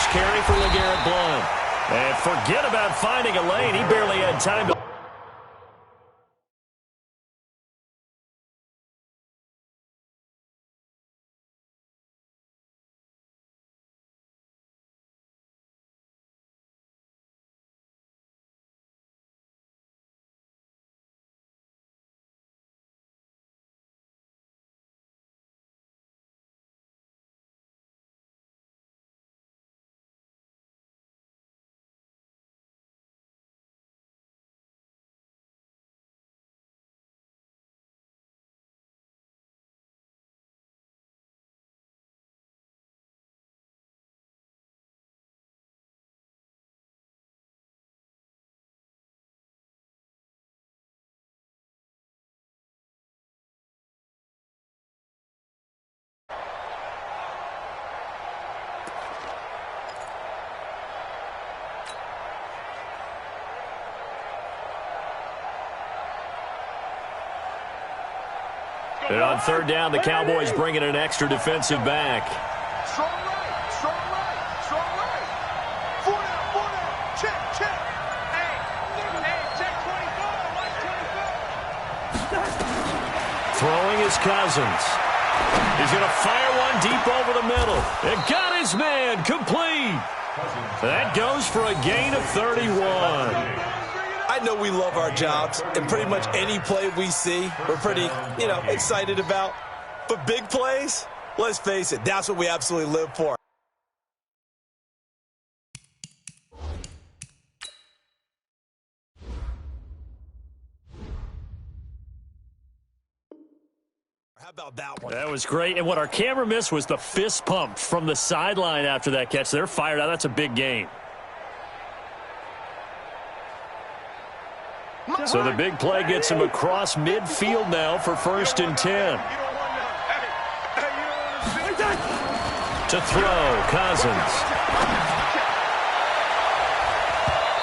first carry for LeGarrette Blount. And forget about finding a lane. He barely had time to... And on third down, the Cowboys bring in an extra defensive back. Strong right, strong right, strong right. 4 down, check, check. Hey, check 24, Throwing is Cousins. He's going to fire one deep over the middle. It got his man, complete. That goes for a gain of 31. I know we love our jobs, and pretty much any play we see, we're pretty, excited about. But big plays, let's face it, that's what we absolutely live for. How about that one? That was great, and what our camera missed was the fist pump from the sideline after that catch. They're fired out. That's a big gain. So the big play gets him across midfield now for 1st and 10. To throw, Cousins.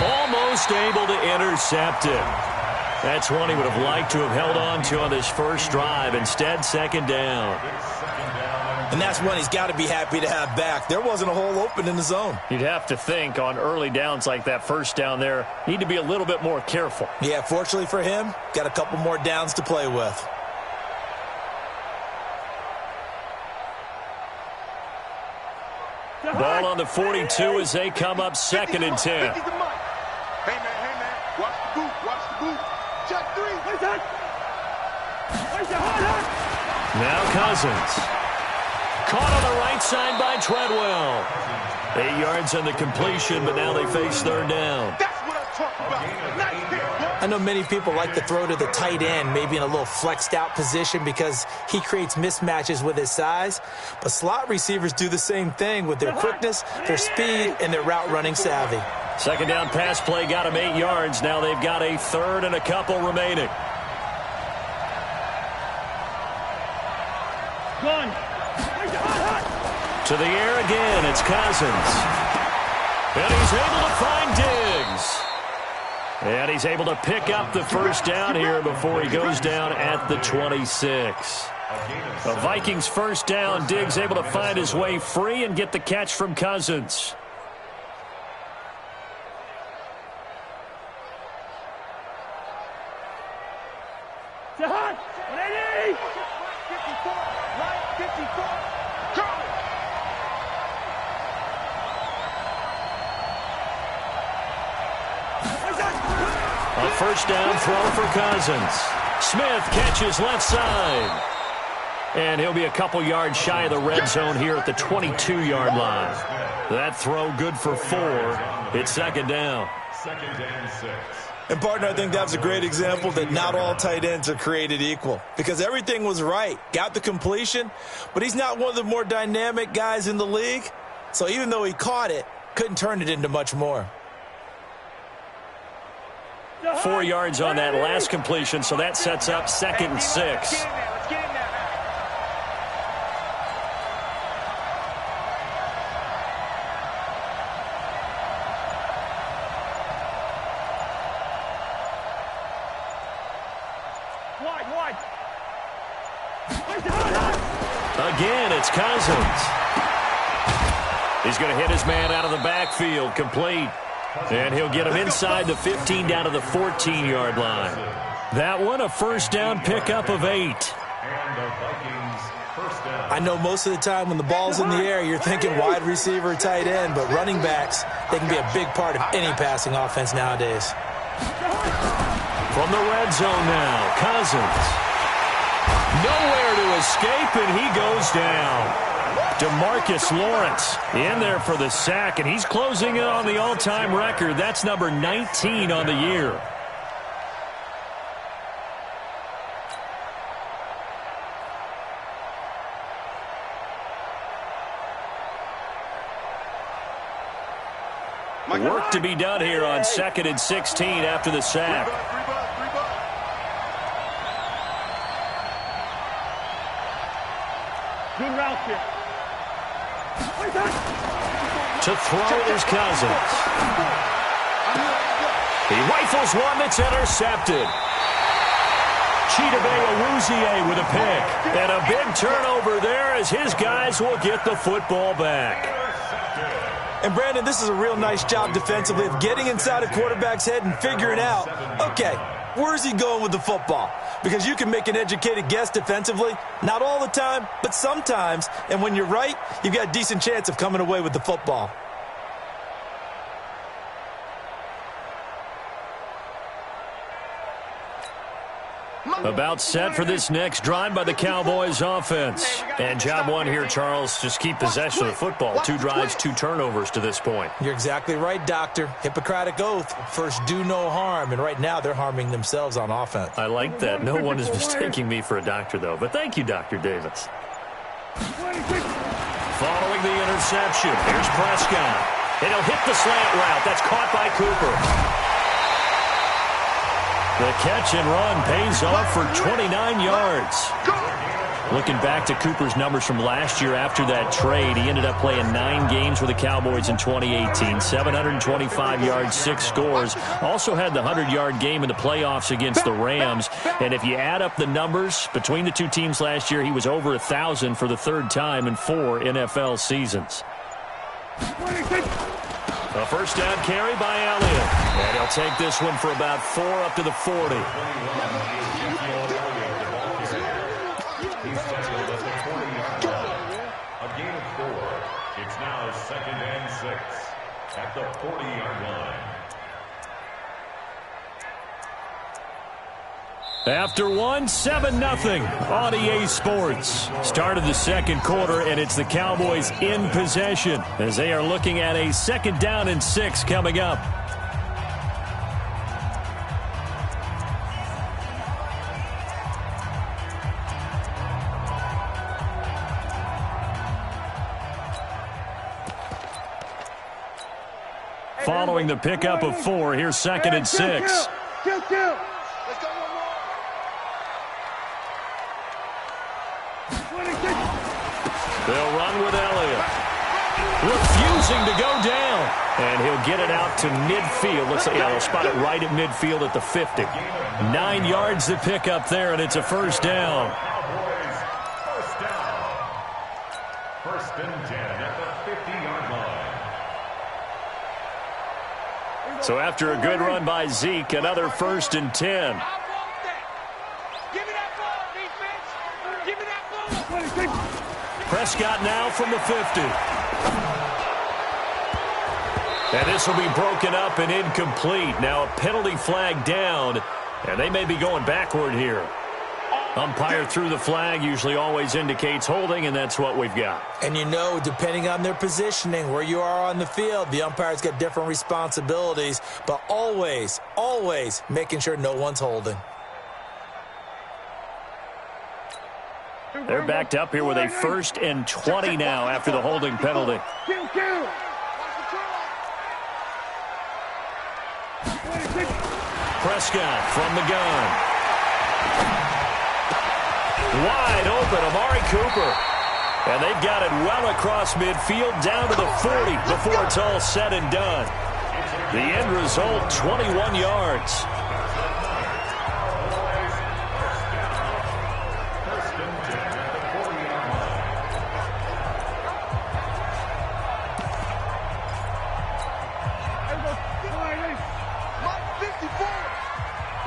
Almost able to intercept it. That's one he would have liked to have held on to on this first drive. Instead, 2nd down. And that's one he's got to be happy to have back. There wasn't a hole open in the zone. You'd have to think on early downs like that first down there, need to be a little bit more careful. Yeah, fortunately for him, got a couple more downs to play with. Ball on the 42 as they come up 2nd and 10. Hey, man, watch the boot, check 3. Now Cousins. Caught on the right side by Treadwell. 8 yards on the completion, but now they face 3rd down. That's what I'm talking about. I know many people like to throw to the tight end, maybe in a little flexed out position because he creates mismatches with his size. But slot receivers do the same thing with their quickness, their speed, and their route running savvy. 2nd down pass play got him 8 yards. Now they've got a 3rd and a couple remaining. To the air again, it's Cousins. And he's able to find Diggs. And he's able to pick up the 1st down here before he goes down at the 26. The Vikings 1st down. Diggs able to find his way free and get the catch from Cousins. A 1st down throw for Cousins. Smith catches left side. And he'll be a couple yards shy of the red zone here at the 22-yard line. That throw good for 4. It's 2nd down. 2nd and 6. And, partner, I think that was a great example that not all tight ends are created equal because everything was right. Got the completion, but he's not one of the more dynamic guys in the league. So even though he caught it, couldn't turn it into much more. 4 yards on that last completion, so that sets up 2nd and 6. Again, it's Cousins. He's going to hit his man out of the backfield, complete. And he'll get him inside the 15 down to the 14-yard line. That one, a first down pickup of 8. I know most of the time when the ball's in the air, you're thinking wide receiver, tight end, but running backs, they can be a big part of any passing offense nowadays. From the red zone now, Cousins. Nowhere to escape, and he goes down. DeMarcus Lawrence in there for the sack, and he's closing in on the all-time record. That's number 19 on the year. Work to be done here on 2nd and 16 after the sack. Good route here. To throw is Cousins. He rifles one that's intercepted. Chidobe Awuzie with a pick. And a big turnover there as his guys will get the football back. And, Brandon, this is a real nice job defensively of getting inside a quarterback's head and figuring out, okay, where's he going with the football? Because you can make an educated guess defensively. Not all the time, but sometimes. And when you're right, you've got a decent chance of coming away with the football. About set for this next drive by the Cowboys offense. And job one here, Charles, just keep possession of the football. 2 drives, 2 turnovers to this point. You're exactly right, Doctor. Hippocratic oath. First, do no harm. And right now, they're harming themselves on offense. I like that. No one is mistaking me for a doctor, though. But thank you, Dr. Davis. Following the interception, here's Prescott. And he'll hit the slant route. That's caught by Cooper. The catch and run pays off for 29 yards. Looking back to Cooper's numbers from last year after that trade, he ended up playing 9 games with the Cowboys in 2018. 725 yards, 6 scores. Also had the 100-yard game in the playoffs against the Rams. And if you add up the numbers between the two teams last year, he was over 1,000 for the 3rd time in 4 NFL seasons. A first down carry by Elliott. And he'll take this one for about 4 up to the 40. A gain of 4. It's now 2nd and 6 at the 40-yard line. After one, 7-0 on EA Sports. Start of the second quarter, and it's the Cowboys in possession as they are looking at a 2nd down and 6 coming up. Following the pickup of 4, here's 2nd and 6. They'll run with Elliott. Refusing to go down. And he'll get it out to midfield. Looks like, yeah, they'll spot it right at midfield at the 50. 9 yards to pick up there, and it's a first down. First down. 1st and 10 at the 50-yard line. So after a good run by Zeke, another 1st and 10. Prescott now from the 50. And this will be broken up and incomplete. Now a penalty flag down, and they may be going backward here. Umpire threw the flag, usually always indicates holding, and that's what we've got. And you know, depending on their positioning, where you are on the field, the umpire's got different responsibilities, but always, always making sure no one's holding. They're backed up here with a 1st and 20 now after the holding penalty. Prescott from the gun. Wide open, Amari Cooper. And they've got it well across midfield down to the 40 before it's all said and done. The end result, 21 yards.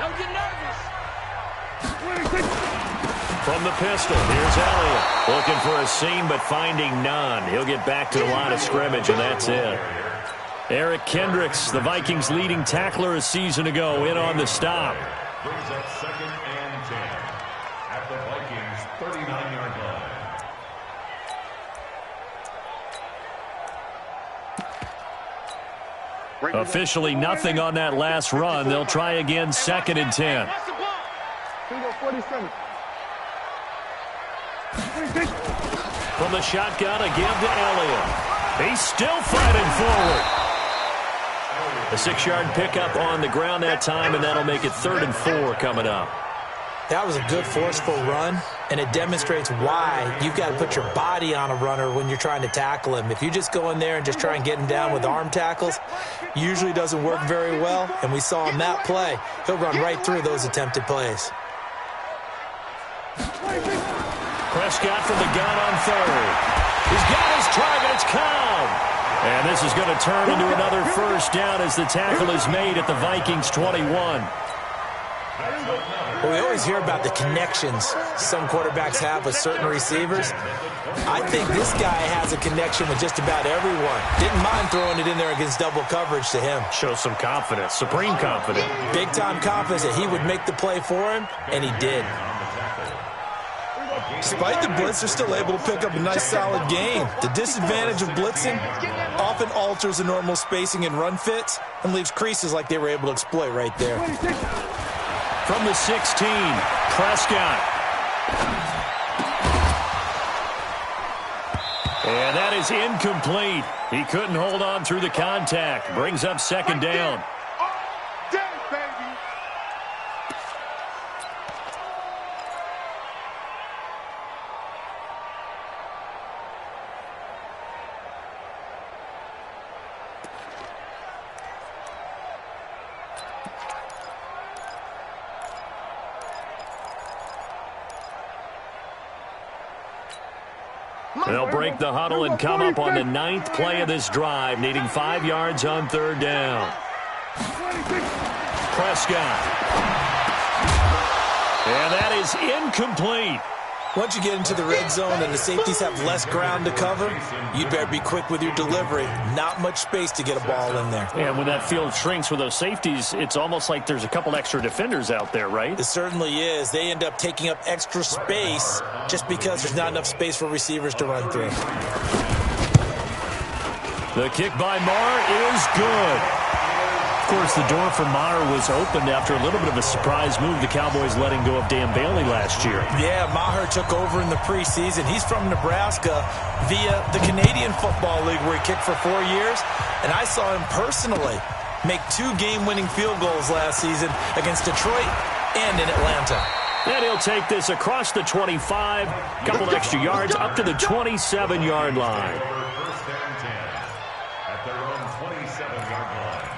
Don't get nervous. From the pistol, here's Elliott. Looking for a seam, but finding none. He'll get back to the line of scrimmage, and that's it. Eric Kendricks, the Vikings' leading tackler a season ago, in on the stop. Brings up 2nd and 10 at the Vikings' 39-yard line. Officially nothing on that last run. They'll try again, 2nd and 10. From the shotgun, again to Elliott. He's still fighting forward. A 6-yard pickup on the ground that time, and that'll make it 3rd and 4 coming up. That was a good, forceful run, and it demonstrates why you've got to put your body on a runner when you're trying to tackle him. If you just go in there and just try and get him down with arm tackles, usually doesn't work very well, and we saw in that play, he'll run right through those attempted plays. Prescott from the gun on 3rd. He's got his targets, count. And this is going to turn into another first down as the tackle is made at the Vikings' 21. Well, we always hear about the connections some quarterbacks have with certain receivers. I think this guy has a connection with just about everyone. Didn't mind throwing it in there against double coverage to him. Shows some confidence, supreme confidence. Big-time confidence that he would make the play for him, and he did. Despite the blitz, they're still able to pick up a nice, solid gain. The disadvantage of blitzing often alters the normal spacing and run fits and leaves creases like they were able to exploit right there. From the 16, Prescott. And that is incomplete. He couldn't hold on through the contact. Brings up 2nd down. They'll break the huddle and come up on the 9th play of this drive, needing 5 yards on 3rd down. Prescott. And that is incomplete. Once you get into the red zone and the safeties have less ground to cover, you'd better be quick with your delivery. Not much space to get a ball in there. And when that field shrinks with those safeties, it's almost like there's a couple extra defenders out there, right? It certainly is. They end up taking up extra space just because there's not enough space for receivers to run through. The kick by Maher is good. Of course, the door for Maher was opened after a little bit of a surprise move. The Cowboys letting go of Dan Bailey last year. Yeah, Maher took over in the preseason. He's from Nebraska via the Canadian Football League where he kicked for 4 years. And I saw him personally make 2 game-winning field goals last season against Detroit and in Atlanta. And he'll take this across the 25, couple extra yards up to the 27-yard line. First and 10 at their own 27-yard line.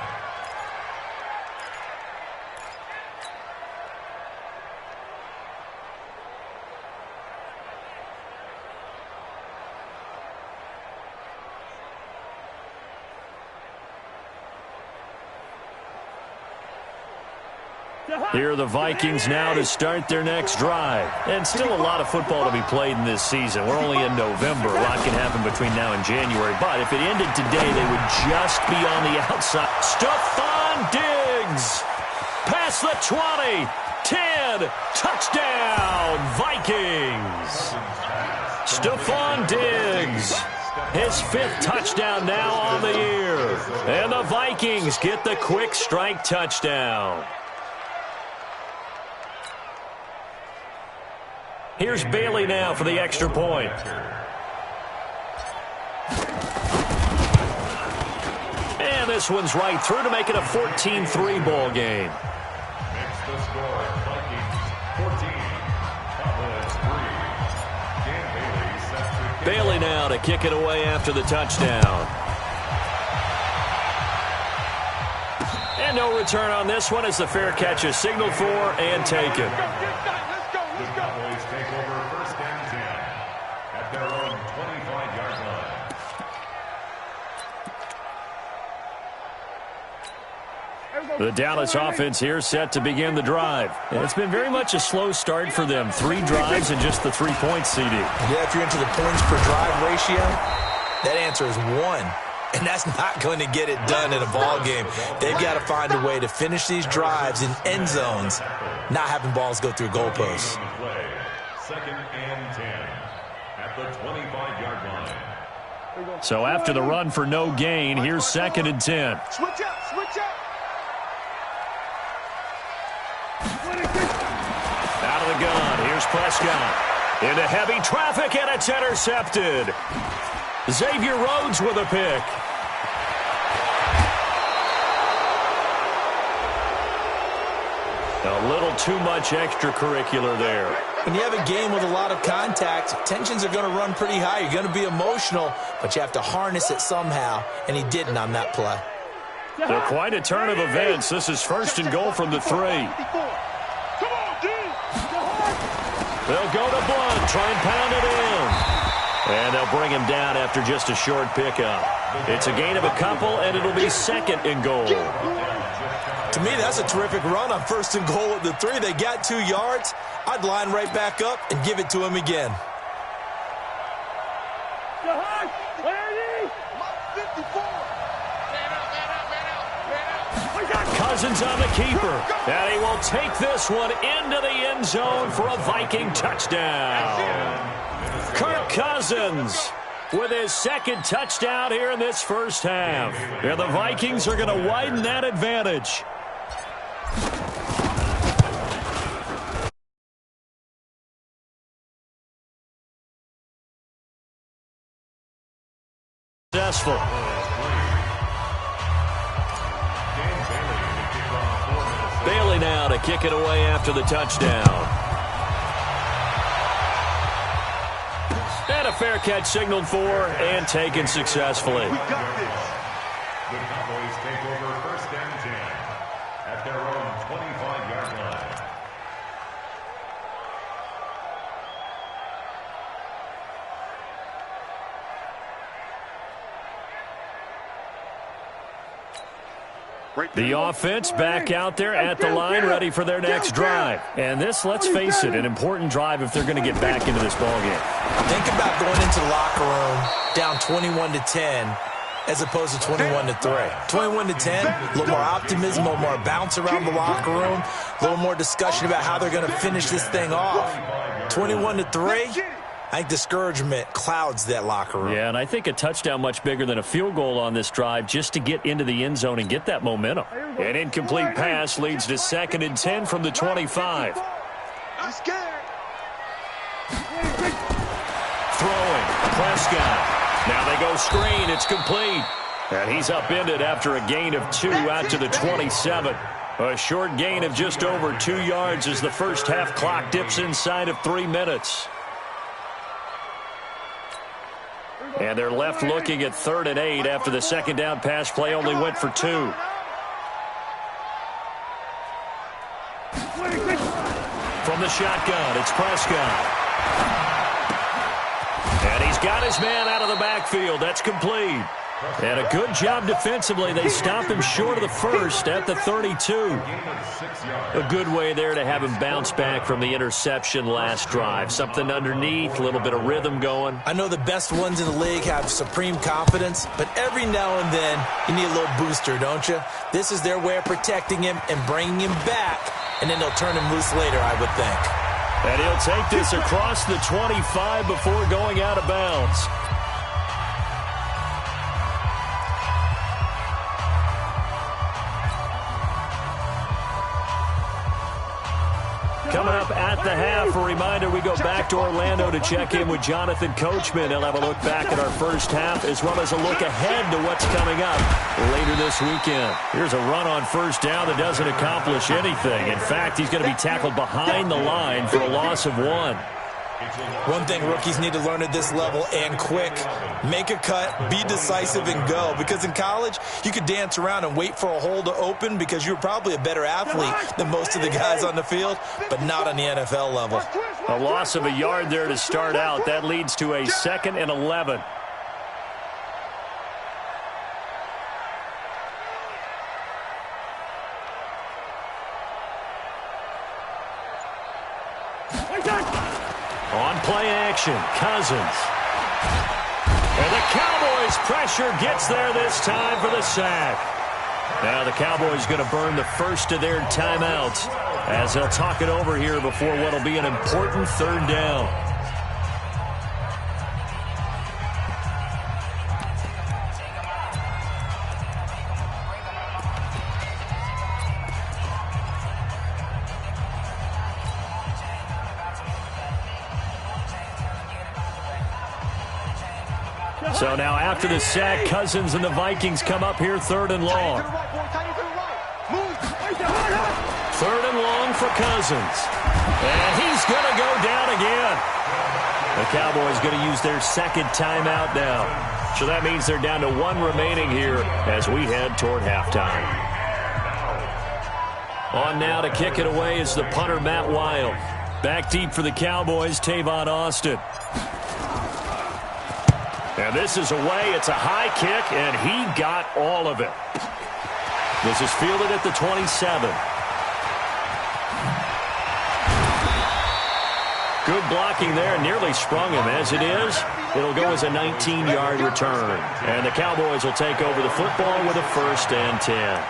Here are the Vikings now to start their next drive. And still a lot of football to be played in this season. We're only in November. A lot can happen between now and January. But if it ended today, they would just be on the outside. Stephon Diggs! Past the 20. 10. Touchdown, Vikings! Stephon Diggs. His 5th touchdown now on the year. And the Vikings get the quick strike touchdown. Here's Bailey now for the extra point. And this one's right through to make it a 14-3 ball game. Makes the score Vikings 14, Cowboys 3. Dan Bailey sets the kick. Bailey now to kick it away after the touchdown. And no return on this one as the fair catch is signaled for and taken. The Cowboys take over first and 10 at their own 25-yard line. The Dallas offense here set to begin the drive. It's been very much a slow start for them. 3 drives and just the 3 points, CD. Yeah, if you're into the points per drive ratio, that answer is 1. And that's not going to get it done in a ball game. They've got to find a way to finish these drives in end zones, not having balls go through goalposts. Second and 10 at the 25-yard line. So after the run for no gain, here's second and 10. Switch up, switch up. Out of the gun, here's Prescott. Into heavy traffic, and it's intercepted. Xavier Rhodes with a pick. A little too much extracurricular there. When you have a game with a lot of contact, tensions are going to run pretty high. You're going to be emotional, but you have to harness it somehow, and he didn't on that play. They're quite a turn of events. This is first and goal from the 3. They'll go to Blunt, try and pound it in. And they'll bring him down after just a short pickup. It's a gain of a couple, and it'll be second and goal. To me, that's a terrific run on first and goal at the 3. They got 2 yards. I'd line right back up and give it to him again. Cousins on the keeper. And he will take this one into the end zone for a Viking touchdown. Kirk Cousins with his second touchdown here in this first half. And the Vikings are going to widen that advantage. Successful. Bailey now to kick it away after the touchdown. And a fair catch signaled for and taken successfully. We got this. The Cowboys take over first and 10 at their own 25-yard line. The offense back out there at the line, ready for their next drive. And this, let's face it, an important drive if they're going to get back into this ballgame. Think about going into the locker room down 21-10 as opposed to 21-3. 21-10, a little more optimism, a little more bounce around the locker room, a little more discussion about how they're going to finish this thing off. 21-3, I think discouragement clouds that locker room. Yeah, and I think a touchdown much bigger than a field goal on this drive just to get into the end zone and get that momentum. An incomplete pass leads to second and 10 from the 25. I'm scared. Throwing, Prescott. Now they go screen, it's complete. And he's upended after a gain of 2 out to the 27. A short gain of just over 2 yards as the first half clock dips inside of 3 minutes. And they're left looking at 3rd and 8 after the second down pass play only went for 2. From the shotgun, it's Prescott. And he's got his man out of the backfield. That's complete. And a good job defensively. They stop him short of the first at the 32. A good way there to have him bounce back from the interception last drive. Something underneath, a little bit of rhythm going. I know the best ones in the league have supreme confidence, but every now and then you need a little booster, don't you? This is their way of protecting him and bringing him back, and then they'll turn him loose later, I would think. And he'll take this across the 25 before going out of bounds. Coming up at the half, a reminder, we go back to Orlando to check in with Jonathan Coachman. He'll have a look back at our first half as well as a look ahead to what's coming up later this weekend. Here's a run on first down that doesn't accomplish anything. In fact, he's going to be tackled behind the line for a loss of 1. One thing rookies need to learn at this level, and quick, make a cut, be decisive, and go. Because in college, you could dance around and wait for a hole to open because you're probably a better athlete than most of the guys on the field, but not on the NFL level. A loss of a yard there to start out. That leads to a 2nd and 11. On play action, Cousins. And the Cowboys' pressure gets there this time for the sack. Now the Cowboys going to burn the first of their timeouts as they'll talk it over here before what will be an important third down. So now after the sack, Cousins and the Vikings come up here third and long. Third and long for Cousins. And he's going to go down again. The Cowboys going to use their second timeout now. So that means they're down to one remaining here as we head toward halftime. On now to kick it away is the punter, Matt Wild. Back deep for the Cowboys, Tavon Austin. And this is away. It's a high kick, and he got all of it. This is fielded at the 27. Good blocking there. Nearly sprung him. As it is, it'll go as a 19-yard return. And the Cowboys will take over the football with a 1st and 10.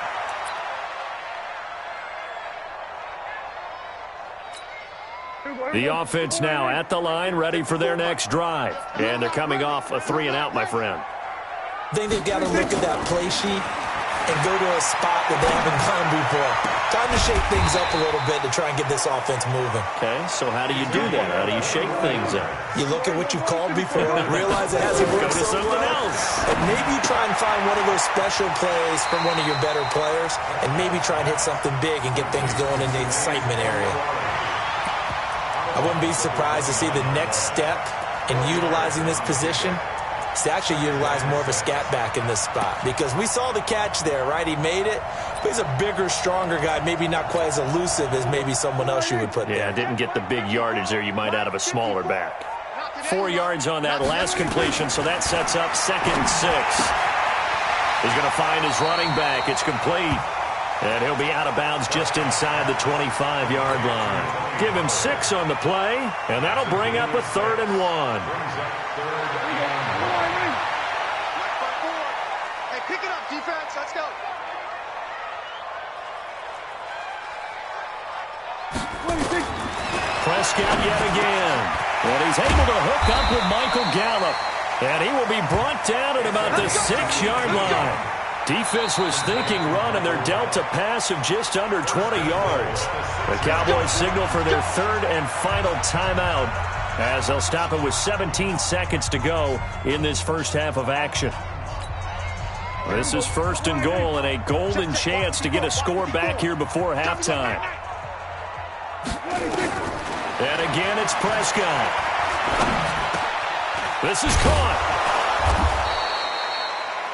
The offense now at the line, ready for their next drive. And they're coming off a 3-and-out, my friend. I think they've got to look at that play sheet and go to a spot that they haven't gone before. Time to shake things up a little bit to try and get this offense moving. Okay, so how do you do that? How do you shake things up? You look at what you've called before, realize it hasn't worked Go to something else. And maybe you try and find one of those special plays from one of your better players, and maybe try and hit something big and get things going in the excitement area. I wouldn't be surprised to see the next step in utilizing this position is to actually utilize more of a scat back in this spot. Because we saw the catch there, right? He made it, but he's a bigger, stronger guy, maybe not quite as elusive as maybe someone else you would put there. Yeah, didn't get the big yardage there you might out of a smaller back. 4 yards on that last completion, so that sets up 2nd and 6. He's going to find his running back. It's complete. And he'll be out of bounds just inside the 25-yard line. Give him 6 on the play, and that'll bring up a 3rd and 1. Hey, pick it up, defense. Let's go. Prescott yet again. And he's able to hook up with Michael Gallup. And he will be brought down at about the 6-yard line. Defense was thinking run, and they're dealt a pass of just under 20 yards. The Cowboys signal for their 3rd and final timeout as they'll stop it with 17 seconds to go in this first half of action. This is 1st and goal and a golden chance to get a score back here before halftime. And again, it's Prescott. This is caught.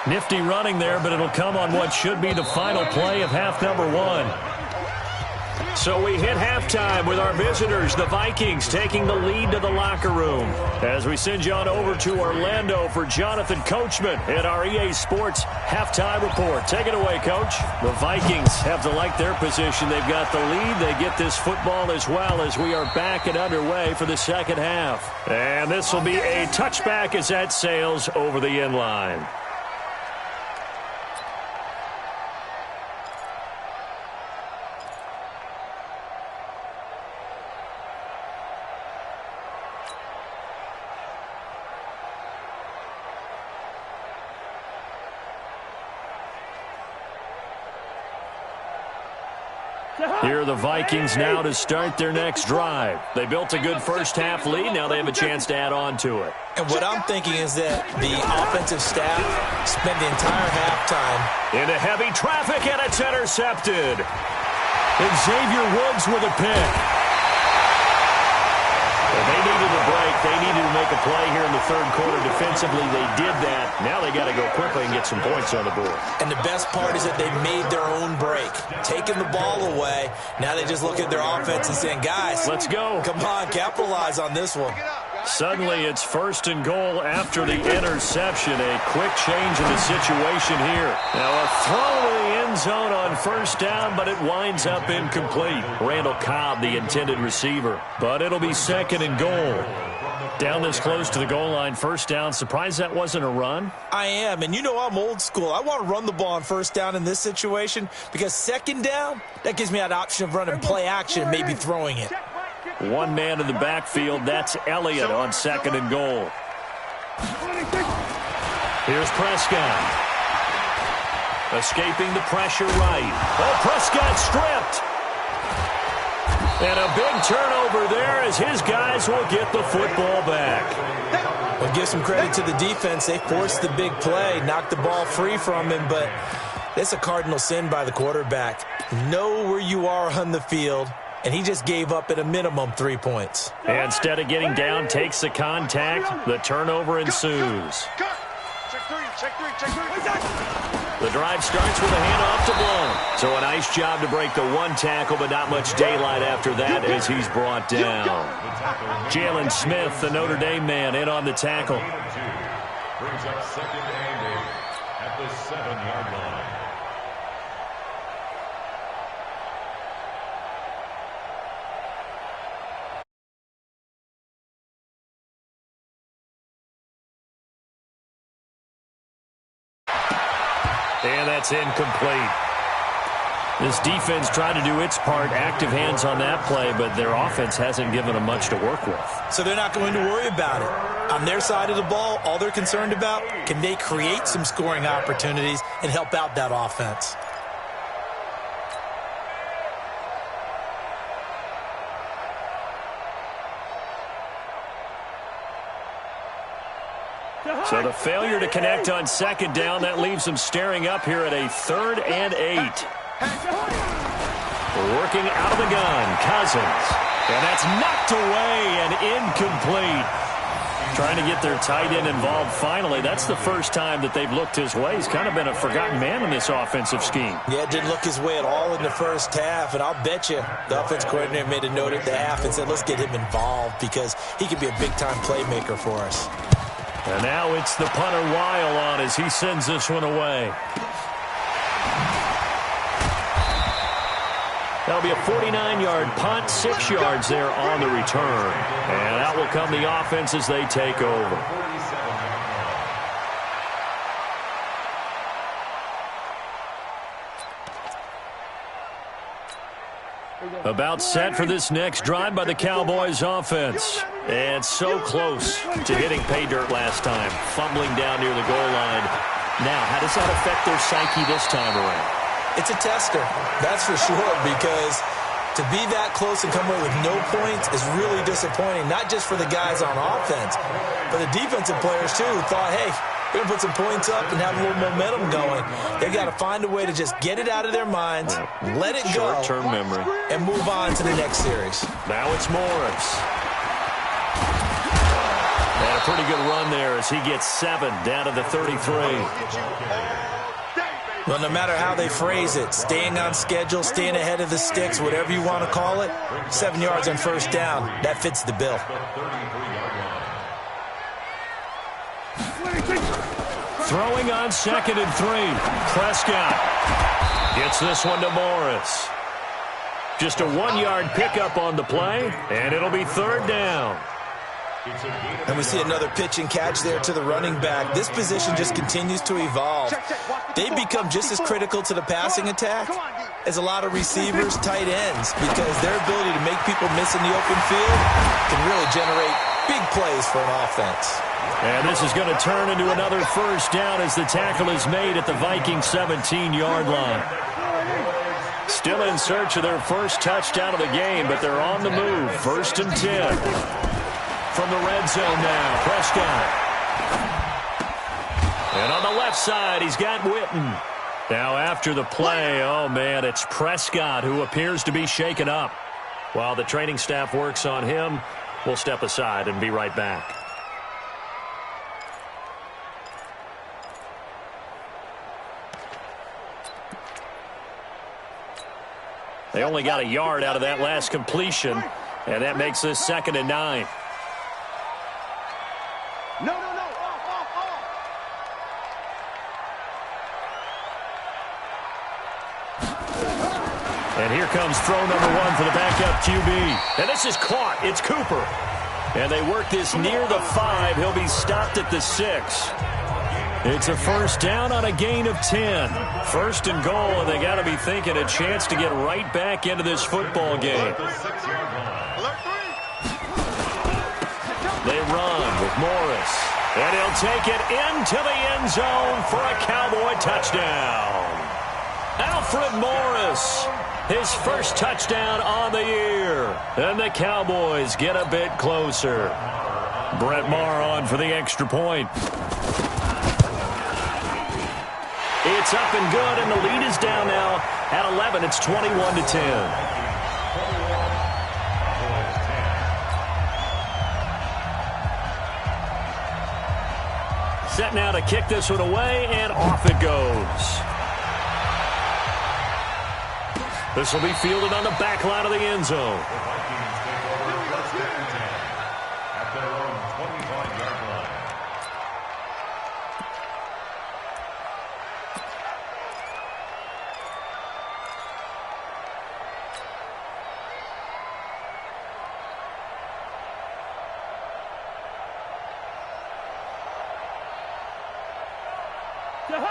Nifty running there, but it'll come on what should be the final play of half number 1. So we hit halftime with our visitors, the Vikings, taking the lead to the locker room. As we send you on over to Orlando for Jonathan Coachman at our EA Sports Halftime Report. Take it away, Coach. The Vikings have to like their position. They've got the lead. They get this football as well as we are back and underway for the second half. And this will be a touchback as that sails over the end line. Here are the Vikings now to start their next drive. They built a good first-half lead. Now they have a chance to add on to it. And what I'm thinking is that the offensive staff spent the entire halftime into heavy traffic, and it's intercepted. Xavier Woods with a pick. Well, they needed a break. They needed to make a play here in the 3rd quarter. Defensively, they did that. Now they got to go quickly and get some points on the board. And the best part is that they made their own break. Taking the ball away, now they just look at their offense and saying, guys, let's go. Come on, capitalize on this one. Suddenly, it's 1st and goal after the interception. A quick change in the situation here. Now, a throw to the end end zone on first down, but it winds up incomplete. Randall Cobb, the intended receiver. But it'll be second and goal. Down this close to the goal line, first down. Surprised that wasn't a run? I am, and you know I'm old school. I want to run the ball on first down in this situation because second down, that gives me that option of running play action and maybe throwing it. One man in the backfield. That's Elliott on second and goal. Here's Prescott. Escaping the pressure right. Oh, Prescott stripped. And a big turnover there as his guys will get the football back. Well, give some credit to the defense. They forced the big play, knocked the ball free from him, but it's a cardinal sin by the quarterback. Know where you are on the field, and he just gave up at a minimum 3 points. And instead of getting down, takes the contact. The turnover ensues. Check three. The drive starts with a handoff to Blount. So a nice job to break the one tackle, but not much daylight after that as he's brought down. Jalen Smith, the Notre Dame man, in on the tackle. Brings up second and 8 at the 7-yard line. And that's incomplete. This defense tried to do its part, active hands on that play, but their offense hasn't given them much to work with. So they're not going to worry about it. On their side of the ball, all they're concerned about, can they create some scoring opportunities and help out that offense? So the failure to connect on second down, that leaves them staring up here at a 3rd and 8. Working out of the gun, Cousins. And that's knocked away and incomplete. Trying to get their tight end involved finally. That's the first time that they've looked his way. He's kind of been a forgotten man in this offensive scheme. Yeah, it didn't look his way at all in the first half, and I'll bet you the offense coordinator made a note at the half and said, let's get him involved because he could be a big-time playmaker for us. And now it's the punter Weil on as he sends this one away. That'll be a 49-yard punt, 6 yards there on the return. And out will come the offense as they take over. About set for this next drive by the Cowboys offense. And so close to hitting pay dirt last time, fumbling down near the goal line. Now, how does that affect their psyche this time around? It's a tester, that's for sure, because to be that close and come away with no points is really disappointing, not just for the guys on offense, but the defensive players, too, who thought, hey, we're going to put some points up and have a little momentum going. They've got to find a way to just get it out of their minds, let it go, short-term memory, and move on to the next series. Now it's Morris. And a pretty good run there as he gets 7 down to the 33. Well, no matter how they phrase it, staying on schedule, staying ahead of the sticks, whatever you want to call it, 7 yards on first down, that fits the bill. Throwing on 2nd and 3. Prescott gets this one to Morris. Just a 1-yard pickup on the play, and it'll be 3rd down. And we see another pitch and catch there to the running back. This position just continues to evolve. They become just as critical to the passing attack as a lot of receivers, tight ends, because their ability to make people miss in the open field can really generate big plays for an offense. And this is going to turn into another first down as the tackle is made at the Vikings 17-yard line. Still in search of their first touchdown of the game, but they're on the move. 1st and 10. From the red zone now, Prescott. And on the left side, he's got Witten. Now after the play, oh man, it's Prescott who appears to be shaken up. While the training staff works on him, we'll step aside and be right back. They only got a yard out of that last completion, and that makes this 2nd and 9. No. comes throw number 1 for the backup QB. And this is caught. It's Cooper. And they work this near the 5. He'll be stopped at the 6. It's a first down on a gain of 10. First and goal, and they got to be thinking a chance to get right back into this football game. They run with Morris. And he'll take it into the end zone for a Cowboy touchdown. Alfred Morris, his first touchdown on the year. And the Cowboys get a bit closer. Brett Maher on for the extra point. It's up and good, and the lead is down now at 11. It's 21-10. Set now to kick this one away, and off it goes. This will be fielded on the back line of the end zone.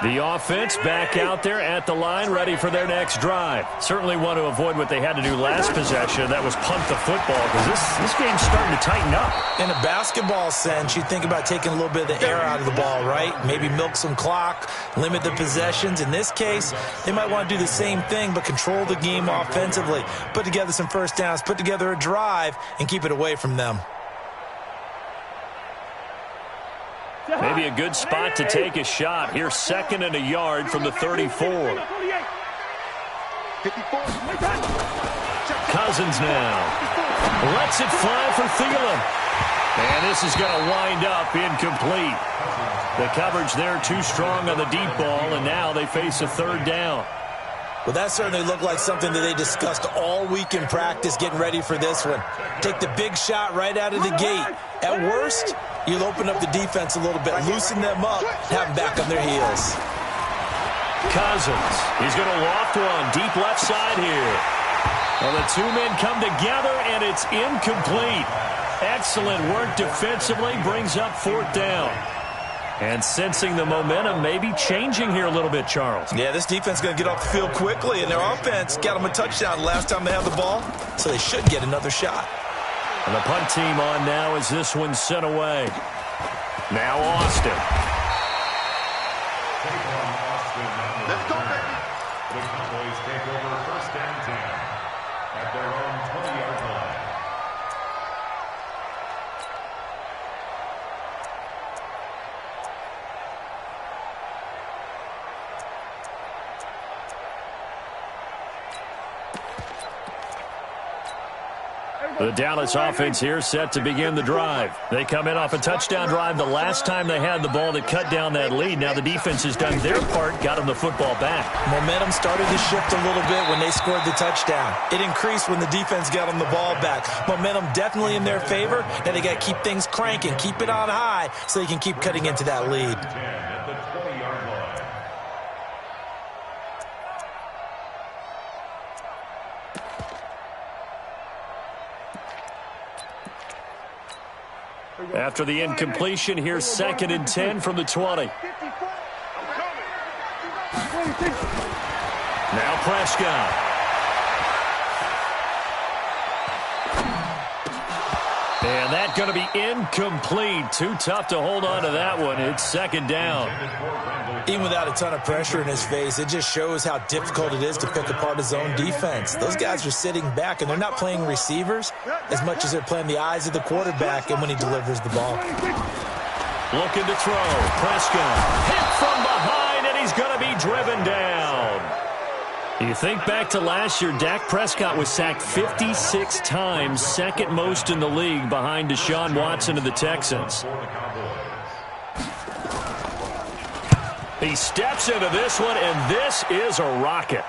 The offense back out there at the line, ready for their next drive. Certainly want to avoid what they had to do last possession. That was punt the football, because this game's starting to tighten up. In a basketball sense, you think about taking a little bit of the air out of the ball, right? Maybe milk some clock, limit the possessions. In this case, they might want to do the same thing, but control the game offensively. Put together some first downs, put together a drive, and keep it away from them. Maybe a good spot to take a shot. Here's 2nd and a yard from the 34. Cousins now. Lets it fly for Thielen. And this is going to wind up incomplete. The coverage there too strong on the deep ball, and now they face a 3rd down. Well, that certainly looked like something that they discussed all week in practice getting ready for this one. Take the big shot right out of the gate. At worst, you'll open up the defense a little bit, loosen them up, have them back on their heels. Cousins, he's going to loft one deep left side here. Well, the two men come together, and it's incomplete. Excellent work defensively, brings up 4th down. And sensing the momentum maybe changing here a little bit, Charles. Yeah, this defense is going to get off the field quickly, and their offense got them a touchdown last time they had the ball, so they should get another shot. And the punt team on now as this one's sent away. Now Austin. Let's go, baby. The Cowboys take over 1st and 10 at their own 20-yard line. The Dallas offense here set to begin the drive. They come in off a touchdown drive the last time they had the ball that cut down that lead. Now the defense has done their part, got them the football back. Momentum started to shift a little bit when they scored the touchdown. It increased when the defense got them the ball back. Momentum definitely in their favor. Now they got to keep things cranking, keep it on high so they can keep cutting into that lead. At the 20-yard line. After the incompletion, here's 2nd and 10 from the 20. Now Prescott. And that's going to be incomplete. Too tough to hold on to that one. It's 2nd down. Even without a ton of pressure in his face, it just shows how difficult it is to pick apart his own defense. Those guys are sitting back, and they're not playing receivers as much as they're playing the eyes of the quarterback and when he delivers the ball. Looking to throw. Prescott hit from behind, and he's going to be driven down. You think back to last year, Dak Prescott was sacked 56 times, 2nd most in the league behind Deshaun Watson of the Texans. He steps into this one, and this is a rocket.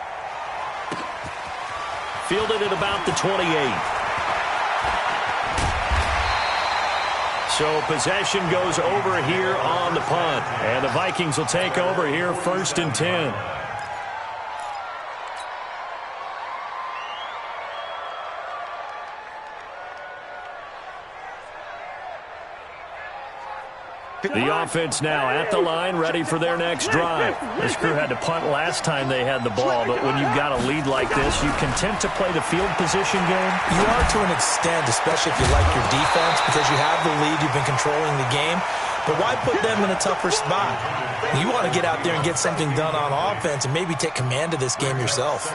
Fielded at about the 28. So possession goes over here on the punt. And the Vikings will take over here 1st and 10. The offense now at the line, ready for their next drive. This crew had to punt last time they had the ball, but when you've got a lead like this, you content to play the field position game? You are to an extent, especially if you like your defense, because you have the lead, you've been controlling the game. But why put them in a tougher spot? You want to get out there and get something done on offense and maybe take command of this game yourself.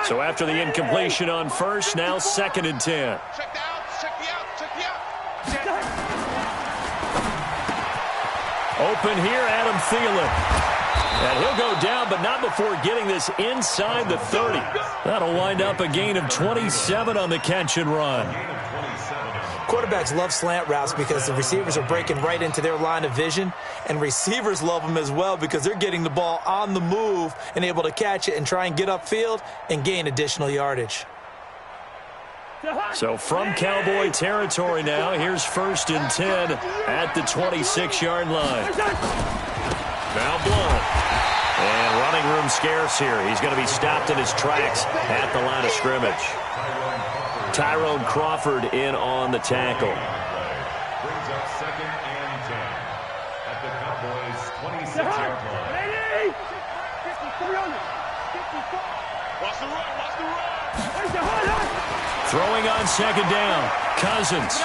So after the incompletion on first, now 2nd and 10. Check the outs, check the outs, check the outs. Open here, Adam Thielen. And he'll go down, but not before getting this inside the 30. That'll wind up a gain of 27 on the catch and run. Quarterbacks love slant routes because the receivers are breaking right into their line of vision, and receivers love them as well because they're getting the ball on the move and able to catch it and try and get upfield and gain additional yardage. So from Cowboy territory now, here's 1st and 10 at the 26-yard line. Now blown. And running room scarce here. He's going to be stopped in his tracks at the line of scrimmage. Tyrone Crawford in on the tackle. Brings up 2nd and 10 at the Cowboys' 26-yard line. Watch the run, watch the run. Throwing on 2nd down. Cousins.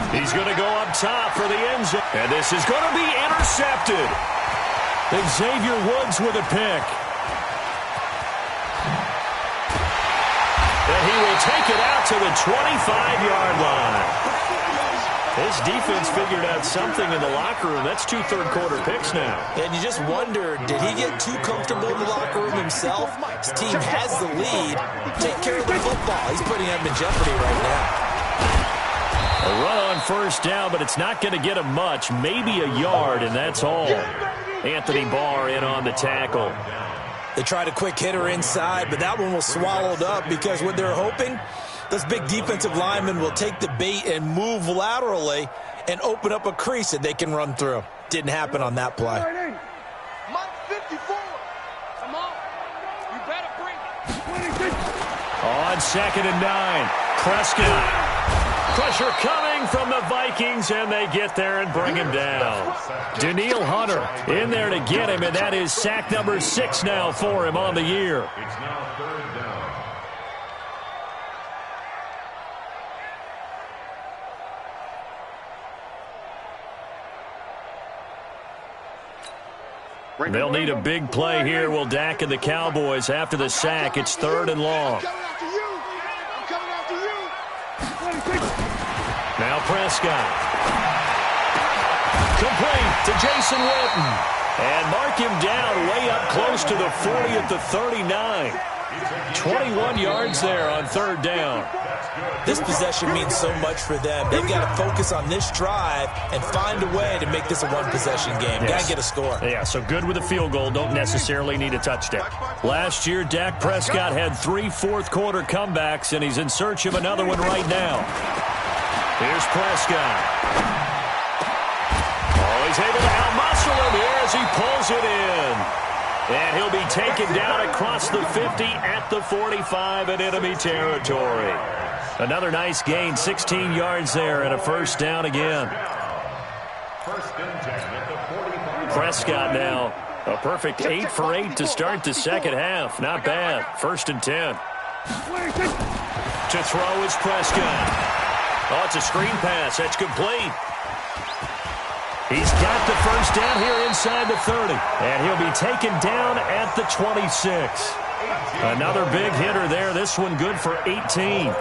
He's going to go up top for the end zone. And this is going to be intercepted. Xavier Woods with a pick. And he will take it out to the 25-yard line. This defense figured out something in the locker room. That's 2 third-quarter picks now. And you just wonder, did he get too comfortable in the locker room himself? His team has the lead. Take care of the football. He's putting them in jeopardy right now. A run on 1st down, but it's not going to get him much. Maybe a yard, and that's all. Anthony Barr in on the tackle. They tried a quick hitter inside, but that one was swallowed up because what they're hoping, those big defensive linemen will take the bait and move laterally and open up a crease that they can run through. Didn't happen on that play. Mike 54. Come on. You better bring it. On 2nd and 9, Prescott. Pressure coming from the Vikings, and they get there and bring him down. Daniil Hunter in there to get him, and that is sack number 6 now for him on the year. It's now 3rd down. They'll need a big play here. Will Dak and the Cowboys after the sack. It's 3rd and long. Now Prescott. Complete to Jason Witten. And mark him down way up close to the 40 at the 39. 21 yards there on 3rd down. This possession means so much for them. They've got to focus on this drive and find a way to make this a one-possession game. Got to get a score. Yeah, so good with a field goal. Don't necessarily need a touchdown. Last year, Dak Prescott had 3 fourth-quarter comebacks, and he's in search of another one right now. Here's Prescott. Oh, he's able to out-muscle him here as he pulls it in. And he'll be taken down across the 50 at the 45 in enemy territory. Another nice gain, 16 yards there, and a 1st down again. 1st and 10 at the 45. Prescott now, a perfect 8 for 8 to start the 2nd half. Not bad. 1st and 10. To throw is Prescott. Oh, it's a screen pass. That's complete. He's got the 1st down here inside the 30. And he'll be taken down at the 26. Another big hitter there. This one good for 18.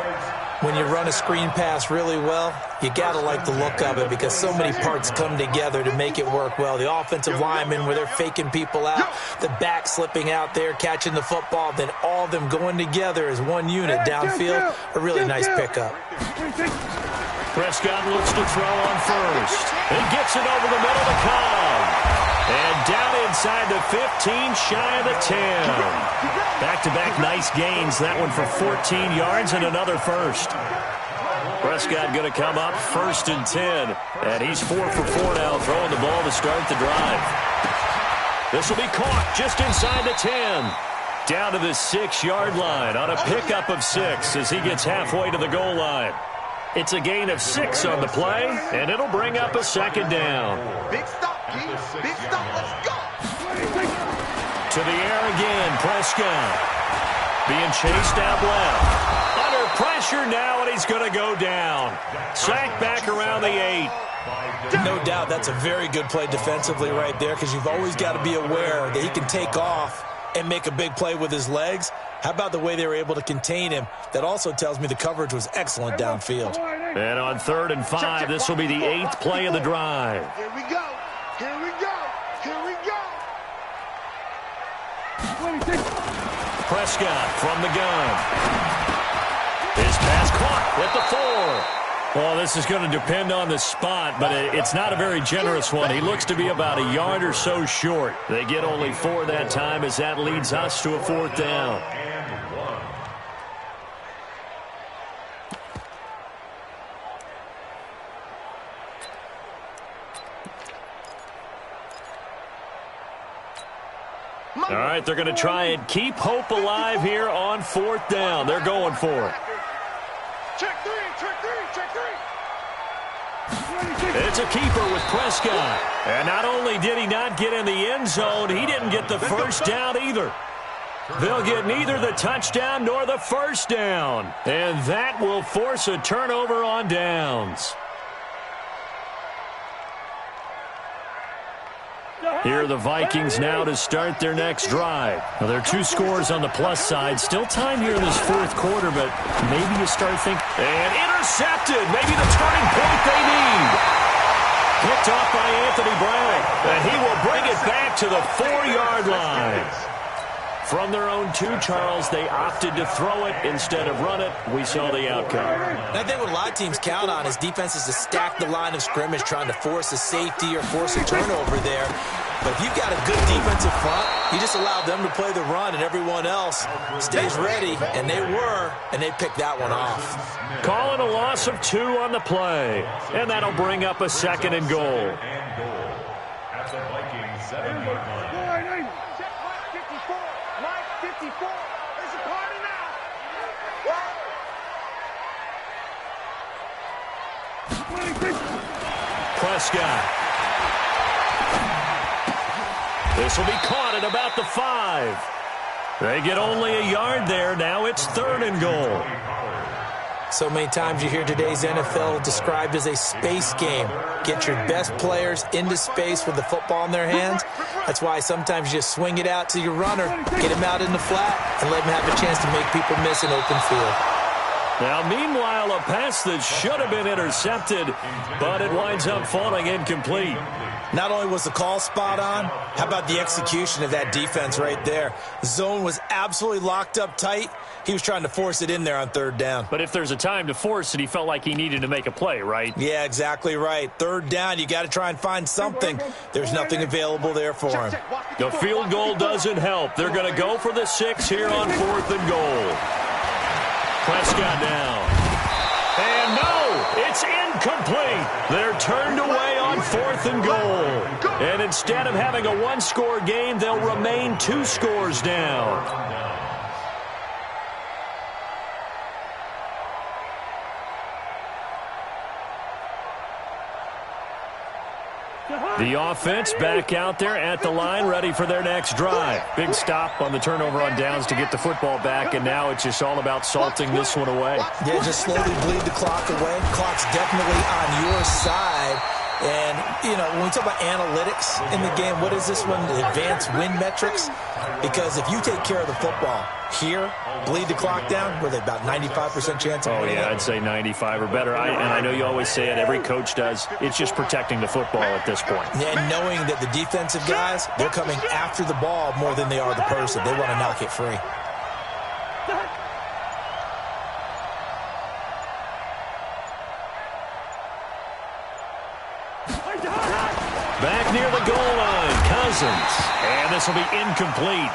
When you run a screen pass really well, you got to like the look of it because so many parts come together to make it work well. The offensive linemen where they're faking people out, the back slipping out there, catching the football, then all of them going together as one unit downfield. A really nice pickup. Prescott looks to throw on 1st. He gets it over the middle to Cobb. And down inside the 15, shy of the 10. Back-to-back nice gains. That one for 14 yards and another 1st. Prescott going to come up 1st and 10. And he's 4 for 4 now, throwing the ball to start the drive. This will be caught just inside the 10. down to the 6-yard line on a pickup of 6 as he gets halfway to the goal line. It's a gain of 6 on the play, and it'll bring up a second down. Big stop, Keith. Big stop. Let's go. To the air again, Prescott. Being chased out left. Under pressure now, and he's going to go down. Sacked back around the 8. No doubt that's a very good play defensively right there, because you've always got to be aware that he can take off and make a big play with his legs. How about the way they were able to contain him? That also tells me the coverage was excellent downfield. And on 3rd and 5, this will be the 8th play of the drive. Here we go. Here we go. Here we go. Prescott from the gun. His pass caught at the 4. Well, this is going to depend on the spot, but it's not a very generous one. He looks to be about a yard or so short. They get only 4 that time as that leads us to a 4th down. All right, they're going to try and keep hope alive here on 4th down. They're going for it. Check 3. It's a keeper with Prescott. And not only did he not get in the end zone, he didn't get the first down either. They'll get neither the touchdown nor the first down. And that will force a turnover on downs. Here are the Vikings now to start their next drive. Well, there are 2 scores on the plus side. Still time here in this 4th quarter, but maybe you start thinking. And intercepted. Maybe the turning point they need. Picked off by Anthony Brown. And he will bring it back to the 4-yard line. From their own 2, Charles, they opted to throw it instead of run it. We saw the outcome. And I think what a lot of teams count on is defenses to stack the line of scrimmage, trying to force a safety or force a turnover there. But if you've got a good defensive front, you just allow them to play the run, and everyone else stays ready, and they were, and they picked that one off. Calling a loss of 2 on the play, and that'll bring up a 2nd and goal. At the Vikings 7-yard line. Check Mike 54. Mike 54. It's a party now. Prescott. This will be caught at about the 5. They get only a yard there. Now it's 3rd and goal. So many times you hear today's NFL described as a space game. Get your best players into space with the football in their hands. That's why sometimes you just swing it out to your runner, get him out in the flat, and let him have a chance to make people miss an open field. Now, meanwhile, a pass that should have been intercepted, but it winds up falling incomplete. Not only was the call spot on, how about the execution of that defense right there? The zone was absolutely locked up tight. He was trying to force it in there on 3rd down. But if there's a time to force it, he felt like he needed to make a play, right? Yeah, exactly right. 3rd down, you got to try and find something. There's nothing available there for him. The field goal doesn't help. They're going to go for the 6 here on 4th and goal. Prescott down. And no, it's incomplete. They're turned away on 4th and goal. And instead of having a 1-score game, they'll remain 2 scores down. The offense back out there at the line, ready for their next drive. Big stop on the turnover on downs to get the football back, and now it's just all about salting this one away. Yeah, just slowly bleed the clock away. Clock's definitely on your side. And, you know, when we talk about analytics in the game, what is this one? The advanced win metrics? Because if you take care of the football here, bleed the clock down, were they about 95% chance of winning? Oh, yeah, I'd say 95 or better. And I know you always say it, every coach does. It's just protecting the football at this point. And knowing that the defensive guys, they're coming after the ball more than they are the person. They want to knock it free. Back near the goal line, Cousins. And this will be incomplete.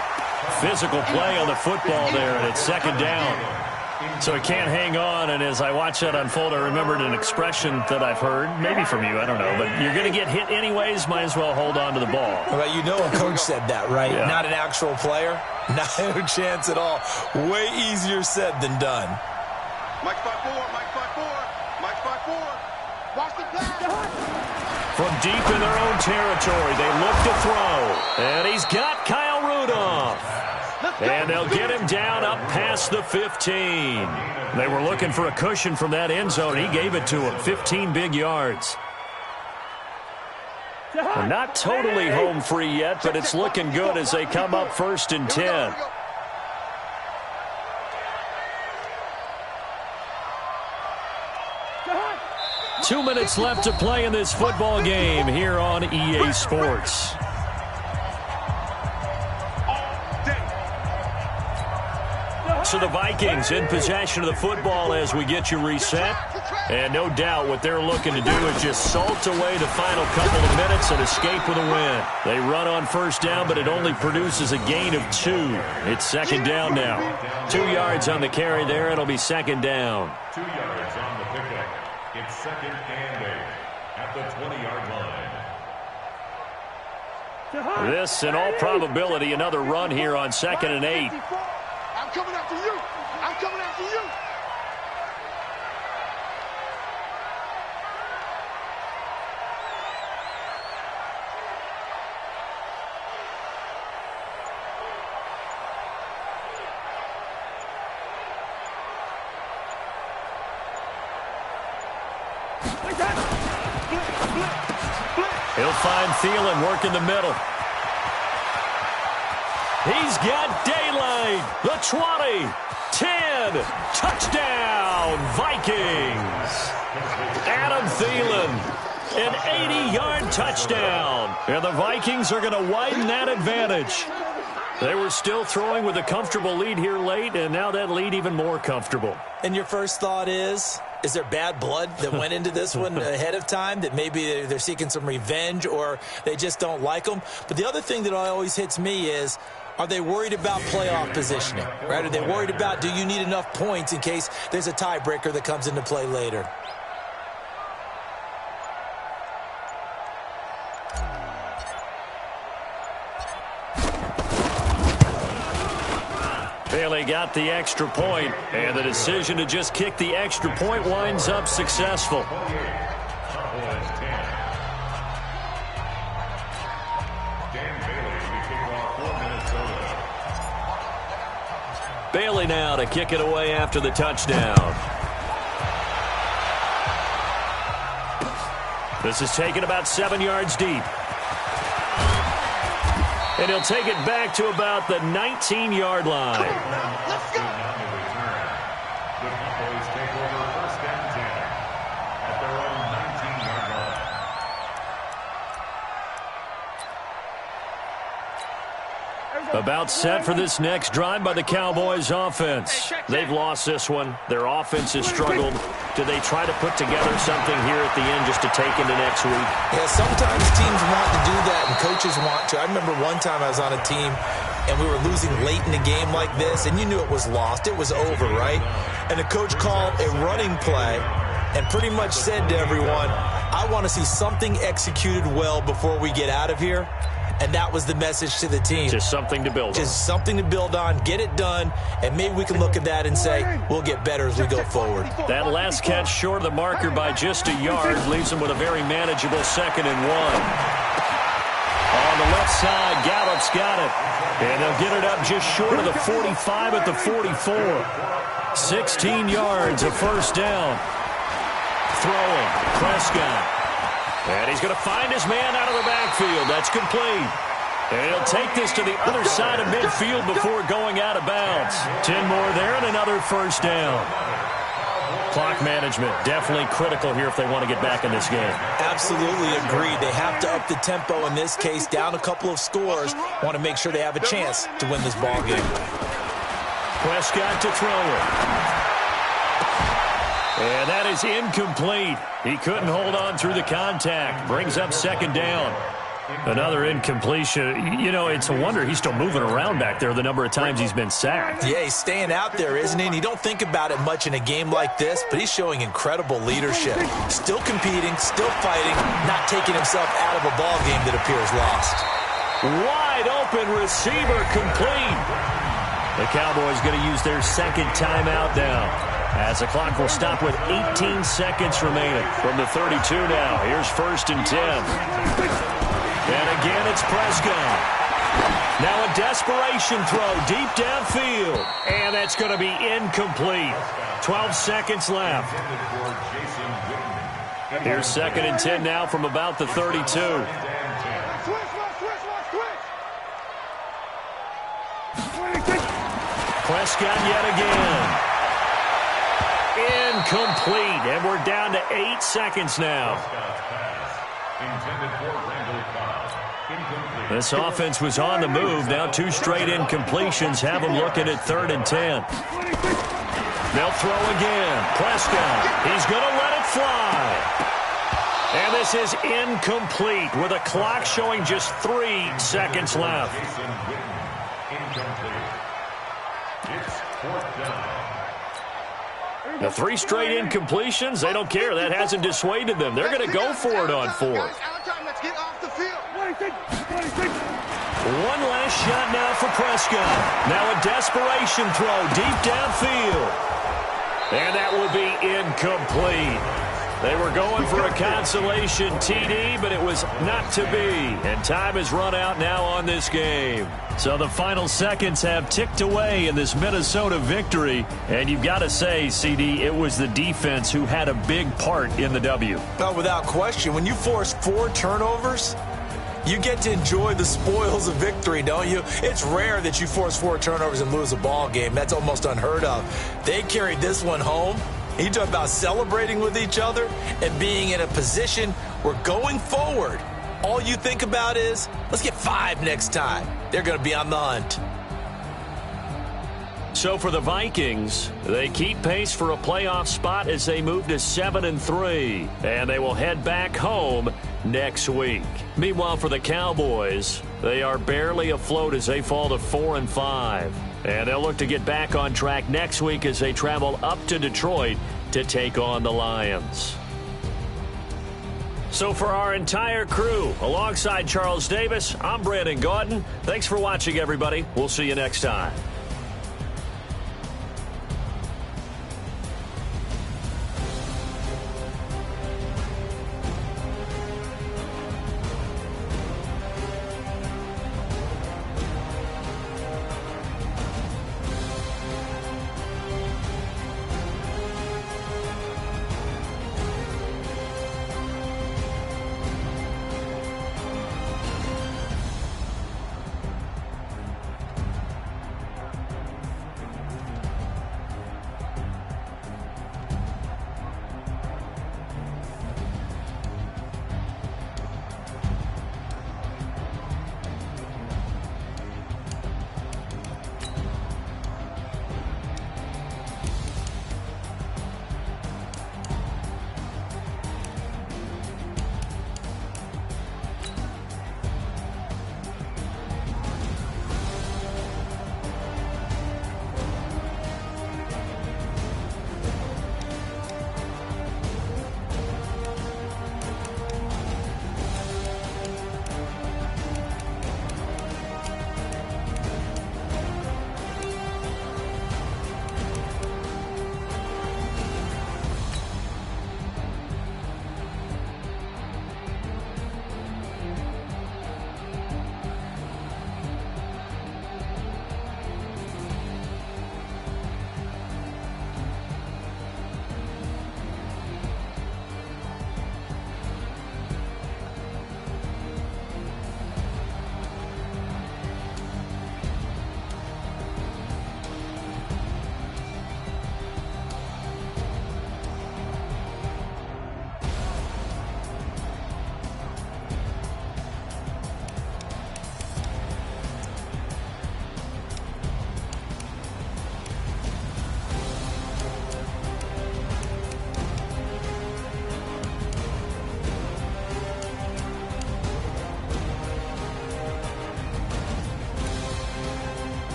Physical play on the football there, and it's 2nd down. So he can't hang on, and as I watch that unfold, I remembered an expression that I've heard, maybe from you, I don't know, but you're going to get hit anyways, might as well hold on to the ball. Well, you know a coach said that, right? Yeah. Not an actual player. Not a chance at all. Way easier said than done. Mike 5-4, Mike 5-4, Mike 5-4. Watch the pass. From deep in their own territory, they look to throw. And he's got Kyle Rudolph. And they'll get him down up past the 15. They were looking for a cushion from that end zone. He gave it to him. 15 big yards. Well, not totally home free yet, but it's looking good as they come up 1st and 10. Two minutes left to play in this football game here on EA Sports. So the Vikings in possession of the football as we get you reset. And no doubt what they're looking to do is just salt away the final couple of minutes and escape with a win. They run on 1st down, but it only produces a gain of 2. It's 2nd down now. 2 yards on the carry there. It'll be 2nd down. 2 yards on the pickup. It's 2nd and 8 at the 20-yard line. This, in all probability, another run here on 2nd and 8. I'm coming after you. I'm coming after you. He'll find Thielen working the middle. He's got daylight. The 20, 10, touchdown, Vikings. Adam Thielen, an 80-yard touchdown. And the Vikings are going to widen that advantage. They were still throwing with a comfortable lead here late, and now that lead even more comfortable. And your first thought is there bad blood that went into this one ahead of time, that maybe they're seeking some revenge or they just don't like them? But the other thing that always hits me is, are they worried about playoff positioning, right? Are they worried about, do you need enough points in case there's a tiebreaker that comes into play later? Bailey got the extra point, and the decision to just kick the extra point winds up successful. Bailey now to kick it away after the touchdown. This is taken about 7 yards deep. And he'll take it back to about the 19-yard line. Let's go. The Cowboys take over 1st and 10 at their own 19-yard line. About set for this next drive by the Cowboys offense. They've lost this one. Their offense has struggled. Do they try to put together something here at the end just to take into next week? Yeah, sometimes teams want to do that and coaches want to. I remember one time I was on a team and we were losing late in the game like this, and you knew it was lost. It was over, right? And the coach called a running play and pretty much said to everyone, I want to see something executed well before we get out of here. And that was the message to the team. Just something to build on. Just something to build on, get it done, and maybe we can look at that and say, we'll get better as we go forward. That last catch short of the marker by just a yard leaves them with a very manageable 2nd and 1. On the left side, Gallup's got it. And they'll get it up just short of the 45 at the 44. 16 yards of 1st down. Throwing, Prescott. And he's going to find his man out of the backfield. That's complete. And he'll take this to the other side of midfield before going out of bounds. 10 more there and another 1st down. Clock management definitely critical here if they want to get back in this game. Absolutely agreed. They have to up the tempo in this case, down a couple of scores. Want to make sure they have a chance to win this ball game. Prescott to throw it. And that is incomplete. He couldn't hold on through the contact. Brings up 2nd down. Another incompletion. You know, it's a wonder he's still moving around back there the number of times he's been sacked. Yeah, he's staying out there, isn't he? And you don't think about it much in a game like this, but he's showing incredible leadership. Still competing, still fighting, not taking himself out of a ball game that appears lost. Wide open receiver complete. The Cowboys going to use their second timeout now, as the clock will stop with 18 seconds remaining from the 32 now. Here's 1st and 10. And again, it's Prescott. Now a desperation throw deep downfield. And that's going to be incomplete. 12 seconds left. Here's 2nd and 10 now from about the 32. Prescott yet again. Incomplete. And we're down to 8 seconds now. This offense was on the move. Now 2 straight incompletions have them looking at 3rd and 10. They'll throw again. Prescott. He's going to let it fly. And this is incomplete with a clock showing just 3 seconds left. The 3 straight incompletions, they don't care. That hasn't dissuaded them. They're going to go for it on 4th. One last shot now for Prescott. Now a desperation throw deep downfield. And that will be incomplete. They were going for a consolation TD, but it was not to be. And time has run out now on this game. So the final seconds have ticked away in this Minnesota victory. And you've got to say, CD, it was the defense who had a big part in the W. Well, without question, when you force 4 turnovers, you get to enjoy the spoils of victory, don't you? It's rare that you force 4 turnovers and lose a ball game. That's almost unheard of. They carried this one home. You talk about celebrating with each other and being in a position where going forward, all you think about is, let's get 5 next time. They're going to be on the hunt. So for the Vikings, they keep pace for a playoff spot as they move to 7-3, and they will head back home next week. Meanwhile, for the Cowboys, they are barely afloat as they fall to 4-5, and they'll look to get back on track next week as they travel up to Detroit to take on the Lions. So for our entire crew, alongside Charles Davis, I'm Brandon Gaudin. Thanks for watching, everybody. We'll see you next time.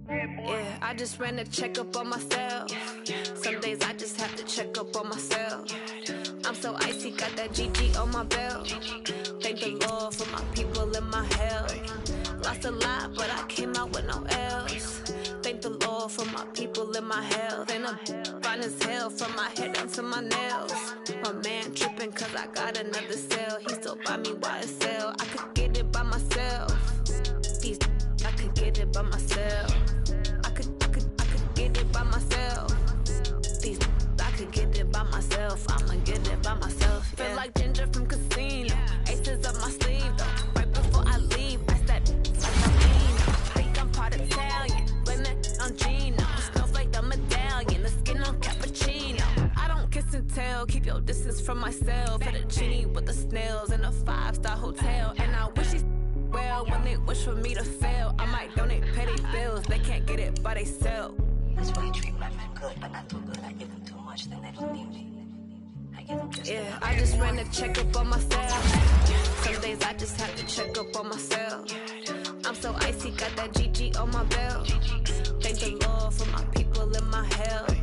Yeah, I just ran a checkup on myself. Some days I just have to check up on myself. I'm so icy, got that GG on my belt. Thank the Lord for my people in my health. Lost a lot, but I came out with no L's. Thank the Lord for my people in my health. And I'm fine as hell from my head down to my nails. My man tripping cause I got another cell. He still buy me YSL. I could get it by myself. I could get it by myself. I could get it by myself. I could get it by myself. I'ma get it by myself. Yeah. Feel like Ginger from Casino. Aces up my sleeve though. Right before I leave, I step like a Nino. Think I'm part Italian. Blame it on Gino. Smells like the medallion. The skin on cappuccino. I don't kiss and tell. Keep your distance from myself. At a genie with the snails in a 5-star hotel. And I wish he's well when they wish for me to fail. I might donate petty bills. They can't get it by they sell. That's why you treat my friend good, but not too good. I give them too much, then they don't need me. I give them just yeah, I just ran a checkup on myself. Some days I just have to check up on myself. I'm so icy, got that GG on my belt. Thank the Lord for my people in my health.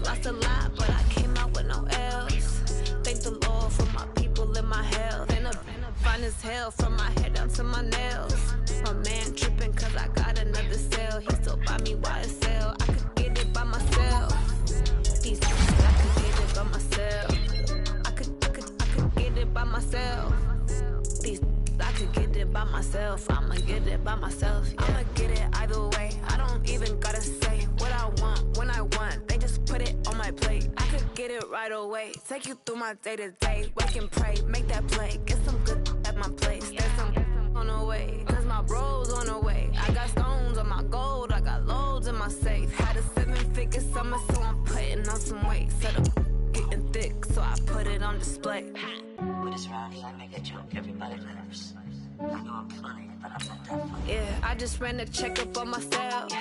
Lost a lot, but I came out with no L's. Thank the Lord for my people in my health. And I'm fine as hell from my head down to my nails. My man tripping cause I got another cell. He still buy me YSL. I could get it by myself. I could get it by myself. I could get it by myself. I could get it by myself. I'ma get it by myself. Yeah. I'ma get it either way. I don't even gotta say what I want when I want. They just put it on my plate. I could get it right away. Take you through my day to day. Wake and pray, make that play. Get some good at my place. There's some on the way, cause my bro's on the way. I got stones on my gold. I got loads in my safe. Had a 7-figure summer, so I'm putting on some weight. Set up getting thick, so I put it on display. With this round here, I make a joke. Everybody laughs. I know I'm funny, but I'm not that funny. Yeah, I just ran a checkup on myself.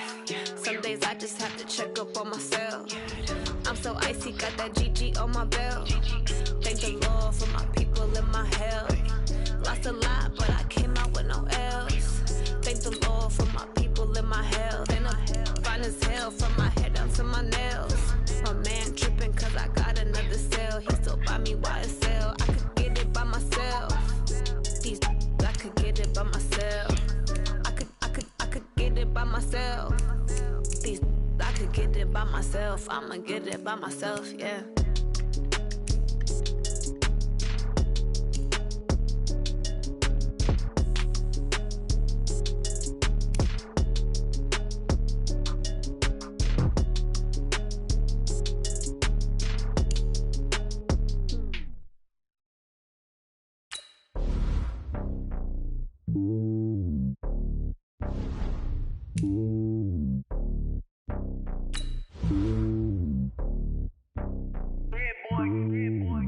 Some days I just have to check up on myself. I'm so icy, got that GG on my belt. Thank the Lord for my people in my health. Lost a lot, but I came out with no L's. Thank the Lord for my people in my health. And I'm fine as hell from my head down to my nails. My man tripping cause I got another cell. He still buy me YSL. I could get it by myself. I could get it by myself. I could get it by myself. I could get it by myself. I'ma get it by myself, yeah.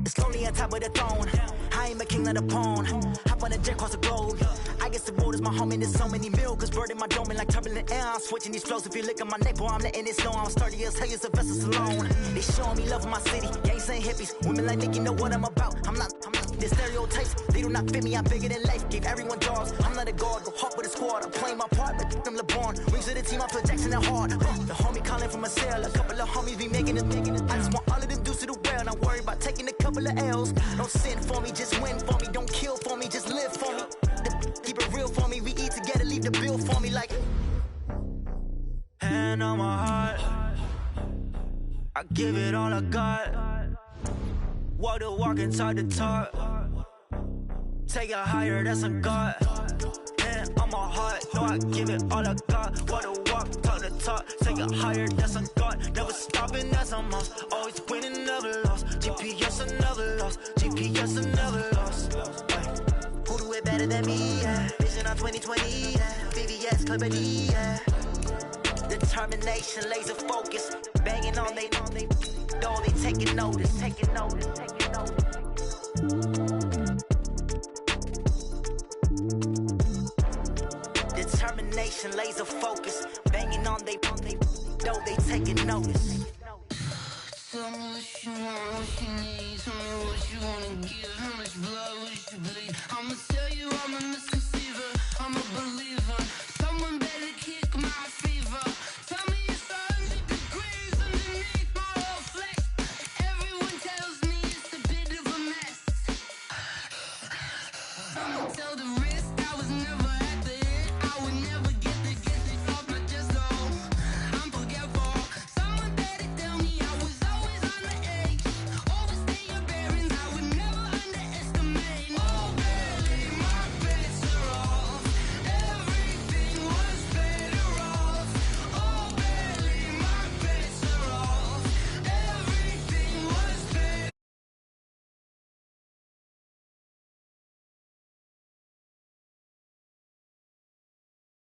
It's lonely on top of the throne. I ain't a king of the pawn. Hop on a jet across the globe. I guess the world is my home and there's so many milkers burning my dome like turbulent air. I'm switching these flows. If you look at my neck, boy, I'm letting it snow. I'm sturdy as hell, it's a vessel Salone. They showing me love in my city. Gangsta and hippies. Women like Nicky know what I'm about. I'm not the stereotypes. They do not fit me. I'm bigger than life. Gave everyone jobs. I'm not a guard. Go hard with a squad. I'm playing my part, but I'm LeBron. Rings to the team. I feel Jackson and hard. The homie calling from a cell. A couple of homies be making it. I just want all of them dudes to the well. Not worry about taking a couple of L's. Don't sin for me, just win for me. Don't kill for me, just live for me. Keep it real for me. We eat together, leave the bill for me like. Hand on my heart, I give it all I got. Walk the walk and talk the talk. Take it higher, that's a God. Hand on my heart, no, I give it all I got. Walk the walk, talk the talk. Take it higher, that's a God. Never stopping, that's a must. Always winning, never lost. GPS, I never lost. GPS, I never lost. Who do it better than me? Yeah. Vision on 2020. Yeah. VVS, Company. Yeah. Determination, laser focus. Banging on they door, they taking notice. Taking notice. Taking notice. Determination, laser focus. Banging on they door, they taking notice. Tell me what you want, what you need. Tell me what you wanna give. How much blood would you bleed?